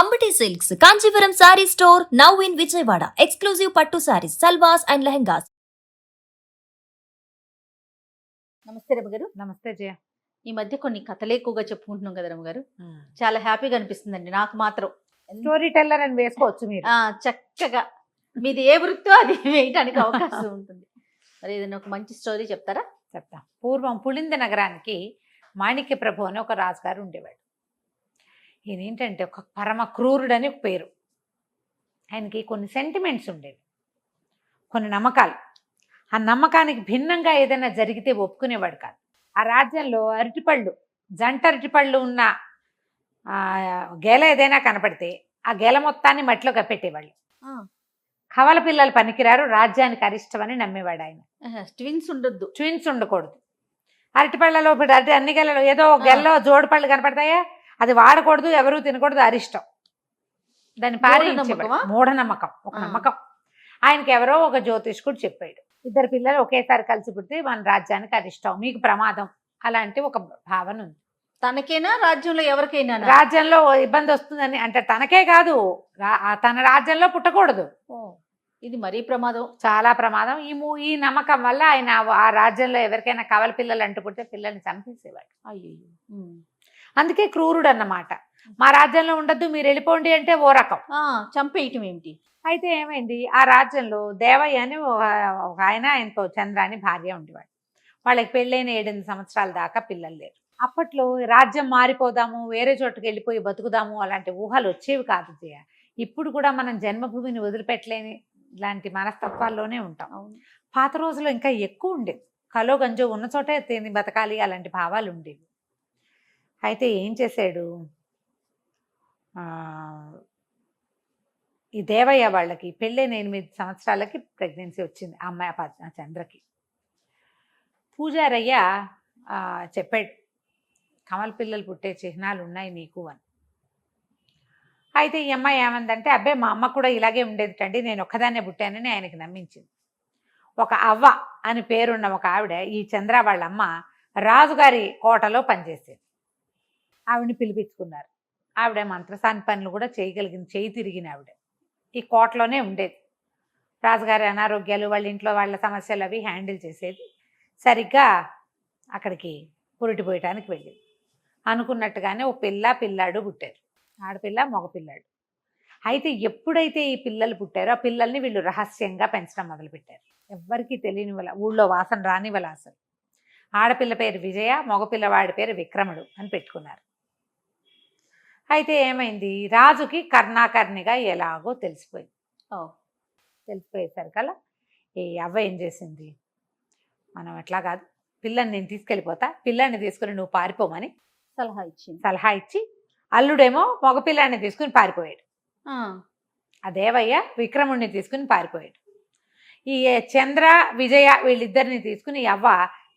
Ambati Silks, Kanchipuram Saree Store, now in Vijayawada. Exclusive Pattu Sarees, Salwas and Lehengas. నమస్తే రమగారు. నమస్తే జయ. ఈ మధ్య కొన్ని కథలు ఎక్కువగా చెప్పుకుంటున్నాం కదా రమగారు. చాలా హ్యాపీగా అనిపిస్తుందండి నాకు మాత్రం. స్టోరీ టెల్లర్ అని వేసుకోవచ్చు మీరు. చక్కగా మీది ఏ వృత్తో అది వేయడానికి అవకాశం ఉంటుంది. మరి ఏదైనా ఒక మంచి స్టోరీ చెప్తారా? చెప్తా. పూర్వం పులింద నగరానికి మాణిక్య ప్రభు అని ఒక రాజుగారు ఉండేవాడు. ఈయన ఏంటంటే ఒక పరమ క్రూరుడని ఒక పేరు. ఆయనకి కొన్ని సెంటిమెంట్స్ ఉండేవి, కొన్ని నమ్మకాలు. ఆ నమ్మకానికి భిన్నంగా ఏదైనా జరిగితే ఒప్పుకునేవాడు కాదు. ఆ రాజ్యంలో అరటిపళ్ళు, జంట అరటిపళ్ళు ఉన్న గేల ఏదైనా కనపడితే ఆ గేల మొత్తాన్ని మట్టిలో కప్పెట్టేవాళ్ళు. కవల పిల్లలు పనికిరారు, రాజ్యానికి అరిష్టమని నమ్మేవాడు ఆయన. ట్విన్స్ ఉండొద్దు, ట్విన్స్ ఉండకూడదు. అరటిపళ్ళలో అన్ని గెలలో ఏదో గెల్లో జోడు పళ్ళు కనపడతాయా, అది వాడకూడదు, ఎవరు తినకూడదు, అరిష్టం. దాన్ని పారించేవాడు. మూఢనమ్మకం, ఒక నమ్మకం. ఆయనకి ఎవరో ఒక జ్యోతిష్కుడు చెప్పాడు, ఇద్దరు పిల్లలు ఒకేసారి కలిసి పుడితే మన రాజ్యానికి అరిష్టం, మీకు ప్రమాదం. అలాంటి ఒక భావన ఉంది. తనకైనా రాజ్యంలో ఎవరికైనా రాజ్యంలో ఇబ్బంది వస్తుందని. అంటే తనకే కాదు, తన రాజ్యంలో పుట్టకూడదు. ఇది మరీ ప్రమాదం, చాలా ప్రమాదం. ఈ నమ్మకం వల్ల ఆయన ఆ రాజ్యంలో ఎవరికైనా కవల పిల్లలు అంటూ పుడితే పిల్లల్ని చంపేసేవాడు. అయ్యో, అందుకే క్రూరుడు అన్నమాట. మా రాజ్యంలో ఉండద్దు, మీరు వెళ్ళిపోండి అంటే ఓ రకం చంపేయటం ఏమిటి. అయితే ఏమైంది, ఆ రాజ్యంలో దేవయ్య అని ఒక ఆయన, ఆయనతో చంద్ర అని భార్య ఉండేవాడు. వాళ్ళకి పెళ్ళైన 7 సంవత్సరాల దాకా పిల్లలు లేరు. అప్పట్లో రాజ్యం మారిపోదాము, వేరే చోటుకి వెళ్ళిపోయి బతుకుదాము అలాంటి ఊహలు వచ్చేవి కాదు జయ. ఇప్పుడు కూడా మనం జన్మభూమిని వదిలిపెట్టలేని ఇలాంటి మనస్తత్వాల్లోనే ఉంటాం. పాత రోజుల్లో ఇంకా ఎక్కువ ఉండేది. కలో గంజో ఉన్న చోటే తిని బతకాలి అలాంటి భావాలు ఉండేవి. అయితే ఏం చేశాడు, ఈ దేవయ్య వాళ్ళకి పెళ్ళైన 8 సంవత్సరాలకి ప్రెగ్నెన్సీ వచ్చింది ఆ అమ్మాయి చంద్రకి. పూజారయ్య చెప్పాడు, కమల పిల్లలు పుట్టే చిహ్నాలు ఉన్నాయి నీకు అని. అయితే ఈ అమ్మాయి ఏమందంటే, అబ్బే మా అమ్మ కూడా ఇలాగే ఉండేదిటండి, నేను ఒక్కదాన్నే పుట్టానని ఆయనకి నమ్మించింది. ఒక అవ్వ అని పేరున్న ఒక ఆవిడ, ఈ చంద్ర వాళ్ళమ్మ రాజుగారి కోటలో పనిచేసేది. ఆవిడని పిలిపించుకున్నారు. ఆవిడ మంత్రసాని పనులు కూడా చేయగలిగింది, చేయి తిరిగిన ఆవిడ. ఈ కోటలోనే ఉండేది. రాజుగారి అనారోగ్యాలు, వాళ్ళ ఇంట్లో వాళ్ళ సమస్యలు అవి హ్యాండిల్ చేసేది. సరిగ్గా అక్కడికి పురిటిపోయటానికి వెళ్ళింది. అనుకున్నట్టుగానే ఓ పిల్లాడు పుట్టారు, ఆడపిల్ల మగపిల్లాడు. అయితే ఎప్పుడైతే ఈ పిల్లలు పుట్టారో ఆ పిల్లల్ని వీళ్ళు రహస్యంగా పెంచడం మొదలుపెట్టారు. ఎవ్వరికీ తెలియని వాళ్ళ, ఊళ్ళో వాసన రాని వాళ్ళ. అసలు ఆడపిల్ల పేరు విజయ, మగపిల్లవాడి పేరు విక్రముడు అని పెట్టుకున్నారు. అయితే ఏమైంది, రాజుకి కర్ణాకర్ణిగా ఎలాగో తెలిసిపోయింది. తెలిసిపోయేసరికల్లా ఈ అవ్వ ఏం చేసింది, మనం ఎట్లా కాదు, పిల్లని నేను తీసుకెళ్ళిపోతా, పిల్లాన్ని తీసుకుని నువ్వు పారిపోమని సలహా ఇచ్చి అల్లుడేమో మగపిల్లాన్ని తీసుకుని పారిపోయాడు. ఆ దేవయ్య విక్రముడిని తీసుకుని పారిపోయాడు. ఈ చంద్ర విజయ వీళ్ళిద్దరిని తీసుకుని ఈ అవ్వ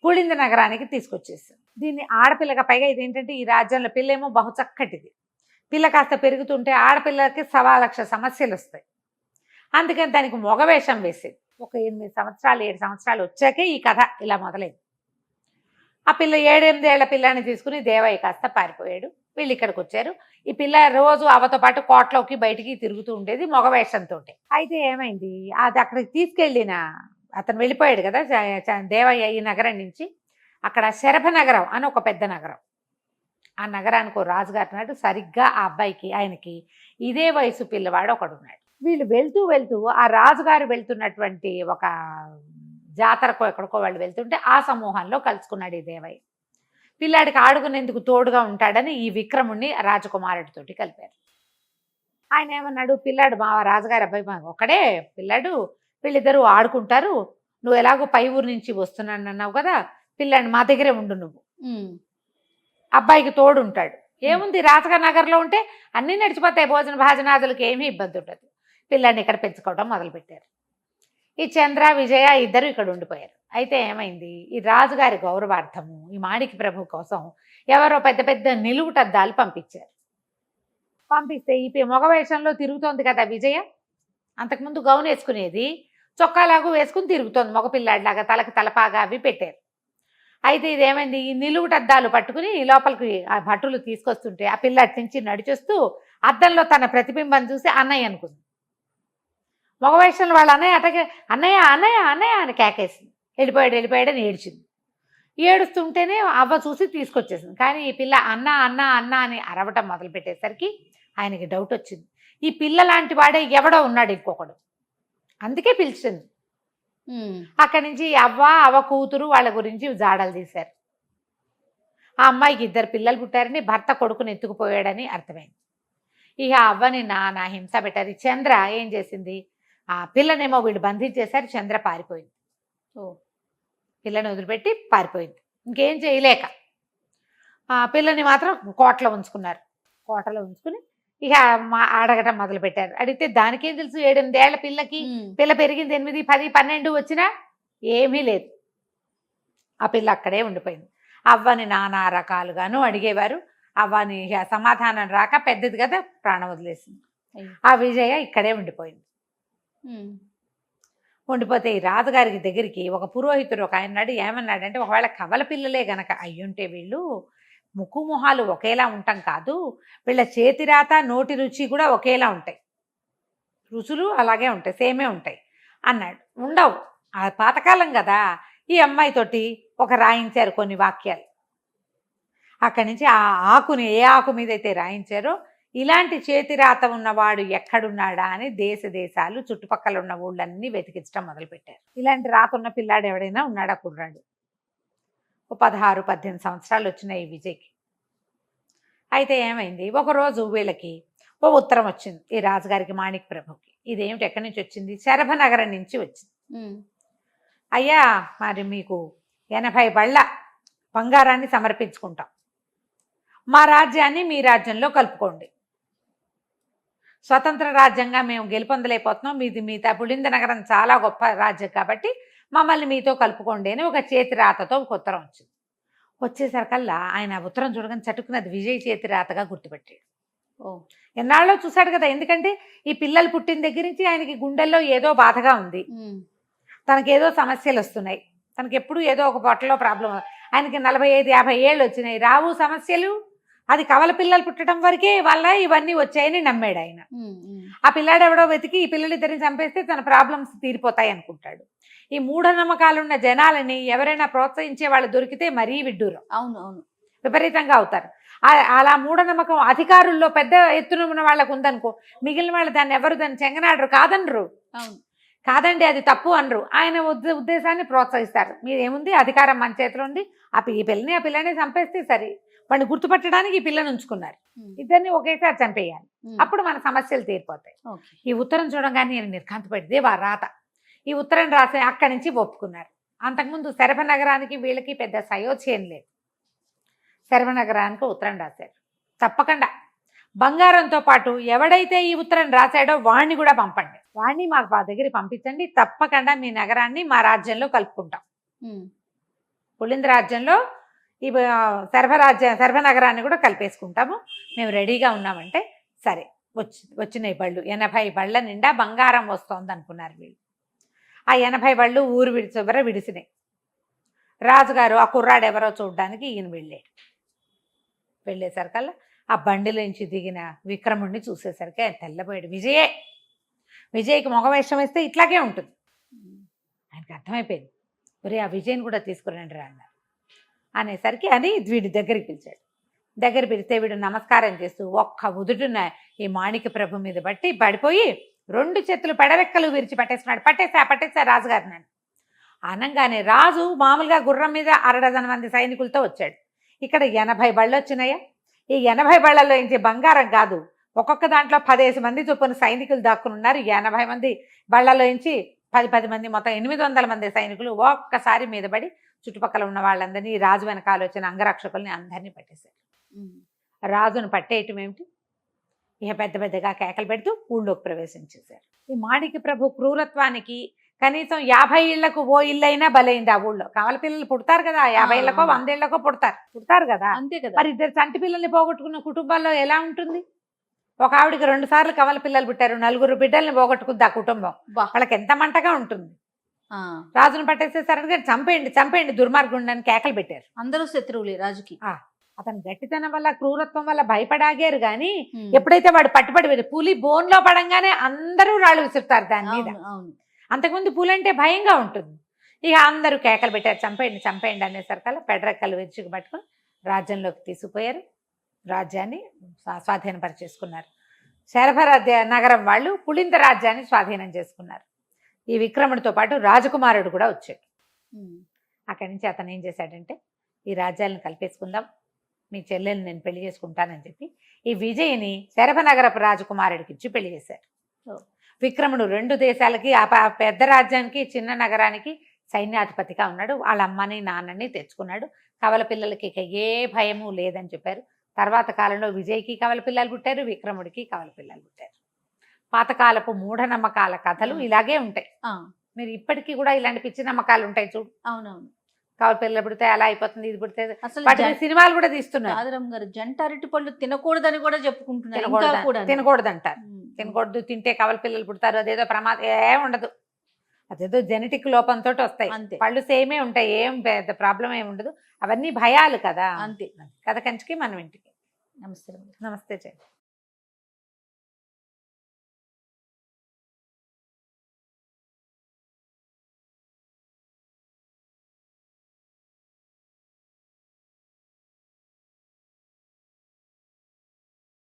పులింద నగరానికి తీసుకొచ్చేసింది. దీన్ని ఆడపిల్లగా, పైగా ఇదేంటంటే ఈ రాజ్యంలో పిల్లేమో బహుచక్కటిది. పిల్ల కాస్త పెరుగుతుంటే ఆడపిల్లకి 1,00,000 సమస్యలు వస్తాయి. అందుకని దానికి మగవేషం వేసేది. ఒక 8 సంవత్సరాలు 7 సంవత్సరాలు వచ్చాకే ఈ కథ ఇలా మొదలైంది. ఆ పిల్ల 7-8 ఏళ్ల పిల్లాన్ని తీసుకుని దేవయ్య కాస్త పారిపోయాడు. వీళ్ళు ఇక్కడికి వచ్చారు. ఈ పిల్ల రోజు అవతో పాటు కోటలోకి బయటికి తిరుగుతూ ఉండేది మగవేషంతో. అయితే ఏమైంది, అది అక్కడికి తీసుకెళ్ళిన అతను వెళ్ళిపోయాడు కదా దేవయ్య ఈ నగరం నుంచి. అక్కడ శరభ నగరం అని ఒక పెద్ద నగరం. ఆ నగరానికి ఓ రాజుగారు నాడు, సరిగ్గా ఆ అబ్బాయికి ఆయనకి ఇదే వయసు పిల్లవాడు ఒకడు ఉన్నాడు. వీళ్ళు వెళ్తూ ఆ రాజుగారు వెళ్తున్నటువంటి ఒక జాతరకో ఎక్కడికో వాళ్ళు వెళ్తుంటే ఆ సమూహంలో కలుసుకున్నాడు ఈ దేవయ్య. పిల్లాడికి ఆడుకునేందుకు తోడుగా ఉంటాడని ఈ విక్రముణ్ణి రాజకుమారుడితోటి కలిపారు. ఆయన ఏమన్నాడు, పిల్లాడు మా రాజుగారి అబ్బాయి ఒకడే పిల్లాడు, వీళ్ళిద్దరూ ఆడుకుంటారు, నువ్వు ఎలాగో పై ఊరు నుంచి వస్తున్నాను అన్నావు కదా, పిల్లాడిని మా దగ్గరే ఉండు, నువ్వు అబ్బాయికి తోడు ఉంటాడు. ఏముంది, రాజగారి నగర్లో ఉంటే అన్నీ నడిచిపోతాయి, భోజన భాజనాదులకు ఏమీ ఇబ్బంది ఉండదు. పిల్లాడిని ఇక్కడ పెంచుకోవడం మొదలుపెట్టారు. ఈ చంద్ర విజయ ఇద్దరు ఇక్కడ ఉండిపోయారు. అయితే ఏమైంది, ఈ రాజుగారి గౌరవార్థము ఈ మాణిక్య ప్రభు కోసం ఎవరో పెద్ద పెద్ద నిలువుటద్దాలు పంపించారు. పంపిస్తే ఈ మగవేషంలో తిరుగుతోంది కదా విజయ, అంతకుముందు గౌన్ వేసుకునేది, చొక్కాలాగు వేసుకుని తిరుగుతోంది మగపిల్లాడిలాగా, తలకి తలపాగా అవి పెట్టారు. అయితే ఇదేమైంది, ఈ నిలువుటద్దాలు పట్టుకుని లోపలికి ఆ భటులు తీసుకొస్తుంటే ఆ పిల్ల అటు నుంచి నడిచొస్తూ అద్దంలో తన ప్రతిబింబం చూసి అన్నయ్య అనుకుంది. మగ వయసులో వాళ్ళ అన్నయ్య అటకే అన్నయ్య అన్నయ్య అన్నయ్య అని కేకేసింది. వెళ్ళిపోయాడని ఏడ్చింది. ఏడుస్తుంటేనే అవ్వ చూసి తీసుకొచ్చేసింది. కానీ ఈ పిల్ల అన్న అన్న అన్న అని అరవటం మొదలు పెట్టేసరికి ఆయనకి డౌట్ వచ్చింది. ఈ పిల్ల లాంటి వాడే ఎవడో ఉన్నాడు ఇంకొకడు, అందుకే పిలిచింది. అక్కడి నుంచి అవ్వ కూతురు వాళ్ళ గురించి జాడలు తీశారు. ఆ అమ్మాయికి 2 పిల్లలు పుట్టారని, భర్త కొడుకుని ఎత్తుకుపోయాడని అర్థమైంది. ఇక అవ్వని నానా హింస పెట్టారు. చంద్ర ఏం చేసింది, ఆ పిల్లనేమో వీళ్ళు బంధించేశారు. చంద్ర పారిపోయింది. పిల్లని వదిలిపెట్టి పారిపోయింది. ఇంకేం చేయలేక ఆ పిల్లని మాత్రం కోటలో ఉంచుకున్నారు. కోటలో ఉంచుకుని ఇక అడగటం మొదలు పెట్టారు. అడిగితే దానికేం తెలుసు, 7-8 ఏళ్ల పిల్లకి, పిల్ల పెరిగింది 8, 10, 12 వచ్చినా ఏమీ లేదు. ఆ పిల్ల అక్కడే ఉండిపోయింది. అవ్వని నానా రకాలుగాను అడిగేవారు. అవ్వని సమాధానం రాక పెద్దది కదా ప్రాణం వదిలేసింది. ఆ విజయ ఇక్కడే ఉండిపోయింది. ఉండిపోతే ఈ రాజుగారికి దగ్గరికి ఒక పురోహితుడు ఒక ఆయన ఏమన్నాడంటే, ఒకవేళ కవల పిల్లలే గనక అయ్యుంటే వీళ్ళు ముక్కు మొహాలు ఒకేలా ఉంటాం కాదు, వీళ్ళ చేతిరాత నోటి రుచి కూడా ఒకేలా ఉంటాయి, రుచులు అలాగే ఉంటాయి, సేమే ఉంటాయి అన్నాడు. ఉండవు, ఆ పాతకాలం కదా. ఈ అమ్మాయితోటి ఒక రాయించారు కొన్ని వాక్యాలు. అక్కడి నుంచి ఆ ఆకుని ఏ ఆకు మీద అయితే రాయించారో, ఇలాంటి చేతిరాత ఉన్నవాడు ఎక్కడున్నాడా అని దేశాలు చుట్టుపక్కల ఉన్న ఊళ్ళన్నీ వెతికించడం మొదలుపెట్టారు. ఇలాంటి రాత ఉన్న పిల్లాడు ఎవడైనా ఉన్నాడా కుర్రాడు. 16-18 సంవత్సరాలు వచ్చినాయి ఈ విజయ్కి. అయితే ఏమైంది, ఒకరోజు వీళ్ళకి ఓ ఉత్తరం వచ్చింది ఈ రాజుగారికి, మాణిక్ ప్రభుకి. ఇదేమిటి, ఎక్కడి నుంచి వచ్చింది, శరభనగరం నుంచి వచ్చింది. అయ్యా, మరి మీకు 80 బళ్ళ బంగారాన్ని సమర్పించుకుంటాం, మా రాజ్యాన్ని మీ రాజ్యంలో కలుపుకోండి. స్వతంత్ర రాజ్యంగా మేము గెలుపొందలేకపోతున్నాం, మిగతా పులింద నగరం చాలా గొప్ప రాజ్యం కాబట్టి మమ్మల్ని మీతో కలుపుకోండి అని ఒక చేతి రాతతో ఒక ఉత్తరం వచ్చింది. వచ్చేసరికల్లా ఆయన ఉత్తరం చూడగానే చటుకున్నది విజయ్ చేతి రాతగా గుర్తుపెట్టాడు. ఎన్నాళ్ళో చూశాడు కదా, ఎందుకంటే ఈ పిల్లలు పుట్టిన దగ్గర నుంచి ఆయనకి గుండెల్లో ఏదో బాధగా ఉంది, తనకేదో సమస్యలు వస్తున్నాయి, తనకి ఎప్పుడు ఏదో ఒక పొట్టలో ప్రాబ్లం. ఆయనకి 45-50 ఏళ్ళు వచ్చినాయి, రావు సమస్యలు. అది కవల పిల్లలు పుట్టడం వరకే వల్ల ఇవన్నీ వచ్చాయని నమ్మాడు ఆయన. ఆ పిల్లాడు ఎవడో వెతికి ఈ పిల్లలిద్దరిని చంపేస్తే తన ప్రాబ్లమ్స్ తీరిపోతాయి అనుకుంటాడు. ఈ మూఢనమ్మకాలున్న జనాలని ఎవరైనా ప్రోత్సహించే వాళ్ళు దొరికితే మరీ విడ్డూరం, అవును విపరీతంగా అవుతారు. అలా మూఢనమ్మకం అధికారుల్లో పెద్ద ఎత్తున ఉన్న వాళ్ళకు ఉందనుకో, మిగిలిన వాళ్ళు దాన్ని ఎవరు దాన్ని చెంగనాడరు, కాదనరు. కాదండి అది తప్పు అనరు. ఆయన ఉద్దేశాన్ని ప్రోత్సహిస్తారు. మీరేముంది, అధికారం మన చేతిలో ఉంది, ఈ పిల్లని చంపేస్తే సరే, వాడిని గుర్తుపట్టడానికి ఈ పిల్లని ఉంచుకున్నారు. ఇద్దరిని ఒకేసారి చంపేయాలి, అప్పుడు మన సమస్యలు తీరిపోతాయి. ఈ ఉత్తరం చూడగానే నేను నిర్ఘాంతపడితే వా రాత. ఈ ఉత్తరం రాసి అక్కడి నుంచి ఒప్పుకున్నారు. అంతకుముందు శరభనగరానికి వీళ్ళకి పెద్ద సయోధ్యం లేదు. శరభనగరానికి ఉత్తరం రాశారు. తప్పకుండా బంగారంతో పాటు ఎవడైతే ఈ ఉత్తరం రాశాడో వాణ్ణి కూడా పంపండి, వాణ్ణి మాకు మా దగ్గరికి పంపించండి, తప్పకుండా మీ నగరాన్ని మా రాజ్యంలో కలుపుకుంటాం. పులింద రాజ్యంలో ఈ శరభనగరాన్ని కూడా కలిపేసుకుంటాము, మేము రెడీగా ఉన్నామంటే సరే. వచ్చినాయి బళ్ళు, 80 బళ్ళ నిండా బంగారం వస్తోంది అనుకున్నారు వీళ్ళు. ఆ 80 బళ్ళు ఊరు విడిసినాయి. రాజుగారు ఆ కుర్రాడు ఎవరో చూడడానికి ఈయన వెళ్ళేసరికల్లా ఆ బండిలోంచి దిగిన విక్రముడిని చూసేసరికి ఆయన తెల్లబోయాడు. విజయ్కి మగవేషం వేస్తే ఇట్లాగే ఉంటుంది. ఆయనకి అర్థమైపోయింది, ఒరే ఆ విజయ్ని కూడా తీసుకురండి రా అన్నారు. అనేసరికి అని వీడి దగ్గరికి పిలిచాడు. దగ్గర పిలిస్తే వీడు నమస్కారం చేస్తూ ఒక్క ఉదుటున ఈ మాణిక ప్రభు మీద పడిపోయి 2 చేతులు పెడరెక్కలు విరిచి పట్టేస్తున్నాడు. పట్టేసా రాజుగారిని అని అనగానే రాజు మామూలుగా గుర్రం మీద 60 మంది సైనికులతో వచ్చాడు. ఇక్కడ 80 బళ్ళు వచ్చినాయా? ఈ 80 బళ్ళల్లో ఇంచి బంగారం కాదు, ఒక్కొక్క దాంట్లో 10 మంది చొప్పున సైనికులు దాక్కుని ఉన్నారు. 80 మంది బళ్ళల్లో ఇంచి 10 మంది, మొత్తం 800 మంది సైనికులు ఒక్కసారి మీద పడి చుట్టుపక్కల ఉన్న వాళ్ళందరినీ, రాజు వెనకాల వచ్చిన అంగరక్షకుల్ని అందరినీ పట్టేశారు. రాజును పట్టేయటం ఏమిటి, ఇక పెద్దగా కేకలు పెడుతూ ఊళ్ళోకి ప్రవేశించేశారు. ఈ మాణిక ప్రభు క్రూరత్వానికి కనీసం 50 ఇళ్లకు ఓ ఇల్లైనా బలైంది. ఆ ఊళ్ళో కవల పిల్లలు పుడతారు కదా, 50 ఇళ్లకో 100 ఇళ్లకో పుడతారు కదా, అంతే కదా. మరి 2 చంటి పిల్లల్ని పోగొట్టుకున్న కుటుంబాల్లో ఎలా ఉంటుంది? ఒక ఆవిడికి 2 సార్లు కవల పిల్లలు పుట్టారు, 4 బిడ్డల్ని పోగొట్టుకుంది ఆ కుటుంబం. వాళ్ళకి ఎంత మంటగా ఉంటుంది. రాజును పట్టేసేసరికి చంపేయండి దుర్మార్గుండని కేకలు పెట్టారు. అందరూ శత్రువులే రాజుకి. అతను గట్టితనం వల్ల క్రూరత్వం వల్ల భయపడాగారు కానీ ఎప్పుడైతే వాడు పట్టుబడి పులి బోన్ లో పడంగానే అందరూ రాళ్ళు విసురుతారు దాని మీద. అవును అవును అంతకుముందు పులి అంటే భయంగా ఉంటుంది. ఇక అందరూ కేకలు పెట్టారు, చంపేయండి చంపేయండి అనేసరికల్లా పెడరెక్కలు విరుచుకు పట్టుకొని రాజ్యంలోకి తీసుకుపోయారు. రాజ్యాన్ని స్వాధీనపరిచేసుకున్నారు. శరభర నగరం వాళ్ళు పులింద రాజ్యాన్ని స్వాధీనం చేసుకున్నారు. ఈ విక్రముడితో పాటు రాజకుమారుడు కూడా వచ్చాడు. అక్కడి నుంచి అతను ఏం చేశాడంటే, ఈ రాజ్యాలను కలిపేసుకుందాం, మీ చెల్లెల్ని నేను పెళ్లి చేసుకుంటానని చెప్పి ఈ విజయ్ని శరభనగరపు రాజకుమారుడికి ఇచ్చి పెళ్లి చేశారు. విక్రముడు 2 దేశాలకి ఆ పెద్ద రాజ్యానికి చిన్న నగరానికి సైన్యాధిపతిగా ఉన్నాడు. వాళ్ళ అమ్మని నాన్నని తెచ్చుకున్నాడు. కవల పిల్లలకి ఇక ఏ భయము లేదని చెప్పారు. తర్వాత కాలంలో విజయ్కి కవల పిల్లలు పుట్టారు, విక్రముడికి కవల పిల్లలు పుట్టారు. పాతకాలపు మూఢనమ్మకాల కథలు ఇలాగే ఉంటాయి. మీరు ఇప్పటికీ కూడా ఇలాంటి పిచ్చి నమ్మకాలు ఉంటాయి చూడు. అవునవును. కవల పిల్లలు పుడితే అలా అయిపోతుంది, ఇది పుడితే అసలు వాటి సినిమాలు కూడా తీస్తున్నారు. ఆదరం గారు జంట అరటి పళ్ళు తినకూడదని కూడా చెప్పుకుంటున్నారు. ఇంకా కూడా తినకూడదంటారు. తినకూడదు, తింటే కవల పిల్లలు పుడతారు, అదేదో ప్రమాదం ఏం ఉండదు. అదేదో జెనెటిక్ లోపంతో వస్తాయి. అంతే. పళ్ళు సేమే ఉంటాయి, ఏం పెద్ద ప్రాబ్లం ఏమి ఉండదు. అవన్నీ భయాలు కదా. అంతే. కథ కంచికి మనం ఇంటికి. నమస్తే. నమస్తే చెయ్యి.